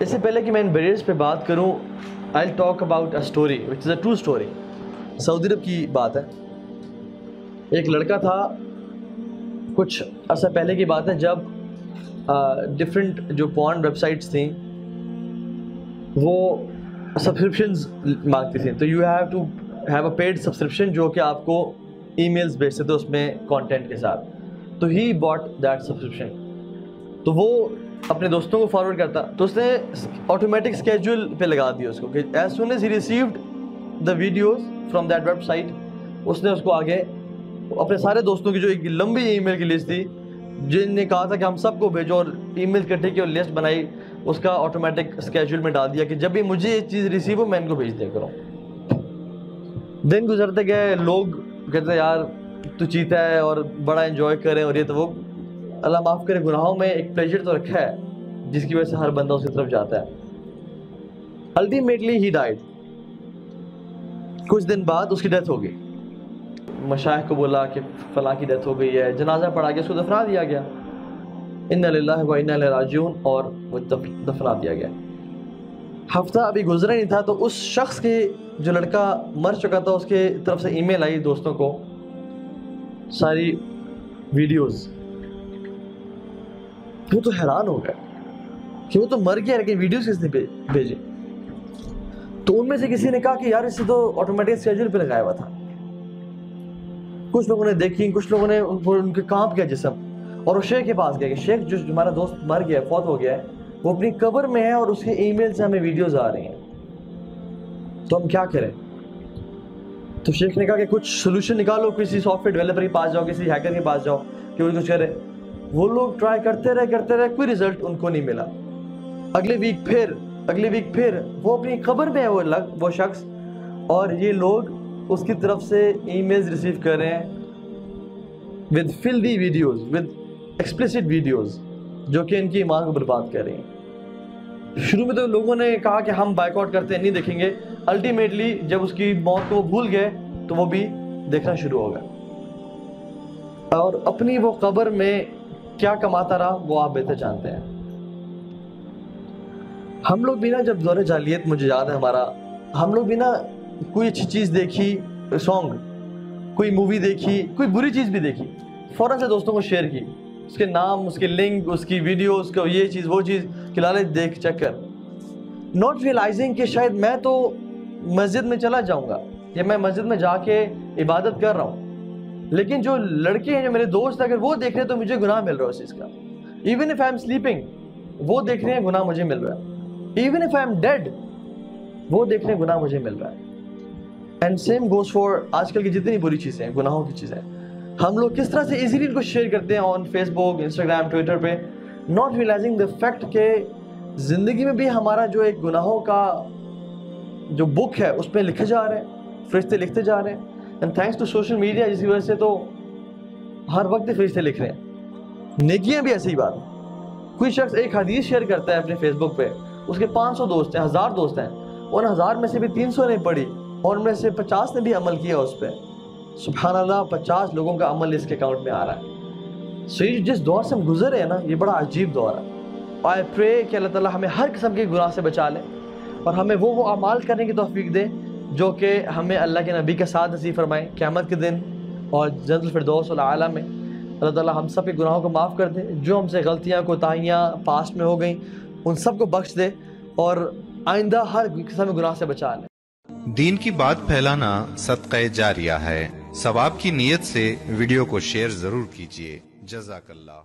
इससे पहले कि मैं इन बैरियर्स पे बात करूं, I will talk about a story which is a true story. Saudi Arab की बात है। एक लड़का था, कुछ अर्सा पहले की बात है, जब डिफरेंट जो पॉर्न वेबसाइट्स थी वो सब्सक्रिप्शंस मांगती थी। तो you have to have a paid subscription जो कि आपको ईमेल्स भेजते थे उसमें कंटेंट के साथ। तो ही बॉट दैट सब्सक्रिप्शन। तो वो अपने दोस्तों को फॉरवर्ड करता, तो उसने ऑटोमेटिक स्केड्यूल पे लगा दिया उसको कि as soon as he received the videos from that website, उसने उसको आगे अपने सारे दोस्तों की जो एक लंबी ईमेल की लिस्ट थी जिनने कहा था कि हम सबको भेजो, और ईमेल इकट्ठे की और लिस्ट बनाई, उसका ऑटोमेटिक स्केड्यूल में डाल दिया कि जब भी मुझे ये चीज़ रिसीव हो मैं इनको भेज दिया करूँ। दिन गुजरते गए, लोग कहते यार तू चीता है और बड़ा एंजॉय करे और ये तो वो। अल्लाह माफ़ करे, गुनाहों में एक प्लेजर तो रखा है जिसकी वजह से हर बंदा उसकी तरफ जाता है। Ultimately he died. कुछ दिन बाद उसकी डेथ हो गई। मशाइख को बोला कि फलां की डेथ हो गई है, जनाजा पढ़ा के उसको दफना दिया गया। इन्ना लिल्लाहि व इन्ना इलैहि राजिऊन, और वो दफना दिया गया। हफ्ता अभी गुजरा नहीं था तो उस शख्स के, जो लड़का मर चुका था, उसके तरफ से ईमेल आई दोस्तों को, सारी वीडियोस। वो तो हैरान हो गया कि वो तो मर गया लेकिन वीडियोस किसने भेजे। तो उनमें से किसी ने कहा कि यार इससे तो ऑटोमेटिक स्केड्यूल पे लगाया हुआ था। कुछ लोगों ने देखी, कुछ लोगों ने उनके कांप गया जिस्म, और वो शेख के पास गए कि शेख जो हमारा दोस्त मर गया, फौत हो गया है, वो अपनी कब्र में है और उसके ईमेल से हमें वीडियोस आ रही हैं, तो हम क्या करें। तो शेख ने कहा कि कुछ सोल्यूशन निकालो, किसी सॉफ्टवेयर डेवलपर के पास जाओ, किसी हैकर के पास जाओ कि वो कुछ करे। वो लोग ट्राई करते रहे, कोई रिजल्ट उनको नहीं मिला। अगले वीक फिर वो अपनी खबर में है वो शख्स, और ये लोग उसकी तरफ से ईमेल्स रिसीव कर रहे हैं with filthy videos, with explicit videos, जो कि इनकी ईमान को बर्बाद कर रही हैं। शुरू में तो लोगों ने कहा कि हम बायकॉट करते हैं, नहीं देखेंगे। अल्टीमेटली जब उसकी मौत को वो भूल गए तो वो भी देखना शुरू हो गया, और अपनी वो कब्र में क्या कमाता रहा वो आप बेहतर जानते हैं। हम लोग भी ना, जब दौरे जालियत, मुझे याद है हमारा, हम लोग भी ना कोई अच्छी चीज़ देखी, सॉन्ग, कोई मूवी देखी, कोई बुरी चीज़ भी देखी, फ़ौरन से दोस्तों को शेयर की, उसके नाम, उसके लिंक, उसकी वीडियो, उसका ये चीज़ वो चीज़, कि लाले देख चेक कर, नॉट रियलाइजिंग कि शायद मैं तो मस्जिद में चला जाऊँगा या मैं मस्जिद में जाके इबादत कर रहा हूँ, लेकिन जो लड़के हैं, जो मेरे दोस्त, अगर वो देख रहे हैं तो मुझे गुनाह मिल रहा है उस चीज़ का। Even if I am sleeping, वो देख रहे हैं, गुनाह मुझे मिल रहा है। Even if I am dead, वो देख रहे हैं, गुनाह मुझे मिल रहा है। एंड सेम गोज फॉर आजकल की जितनी बुरी चीज़ें हैं, गुनाहों की चीज़ें, हम लोग किस तरह से इजीली इनको शेयर करते हैं ऑन फेसबुक, इंस्टाग्राम, ट्विटर पे, नॉट रियलाइजिंग द फैक्ट के ज़िंदगी में भी हमारा जो एक गुनाहों का जो बुक है उसमें लिखे जा रहे हैं, फरिश्ते लिखते जा रहे हैं। And thanks to social media, जिसकी वजह से तो हर वक्त फरिश्ते लिख रहे हैं। नेकियां भी ऐसी ही बात। कोई शख्स एक हदीस शेयर करता है अपने फेसबुक पे, उसके 500 दोस्त हैं, 1000 दोस्त हैं, उन 1000 में से भी 300 ने पढ़ी और उनमें से 50 ने भी अमल किया उस पर। सुभान अल्लाह, 50 लोगों का अमल इसके अकाउंट में आ रहा है। सो ये जिस दौर से हम गुजरे हैं ना, ये बड़ा अजीब दौर है। आई प्रे कि अल्लाह ताला हमें हर किस्म के गुनाह से बचा ले और हमें वो अमाल करने की तौफीक दे जो कि हमें अल्लाह के नबी का साथ नसीब फरमाए क़यामत के दिन और जन्नतुल फिरदौस वल आला में। अल्लाह ताला हम सब के गुनाहों को माफ़ कर दे, जो हमसे गलतियाँ, कोताहियाँ पास्ट में हो गई उन सब को बख्श दे और आइंदा हर किस्म के गुनाह से बचा ले। दीन की बात फैलाना सदक़े जारिया है। सवाब की नीयत से वीडियो को शेयर जरूर कीजिए। जज़ाकल्लाह।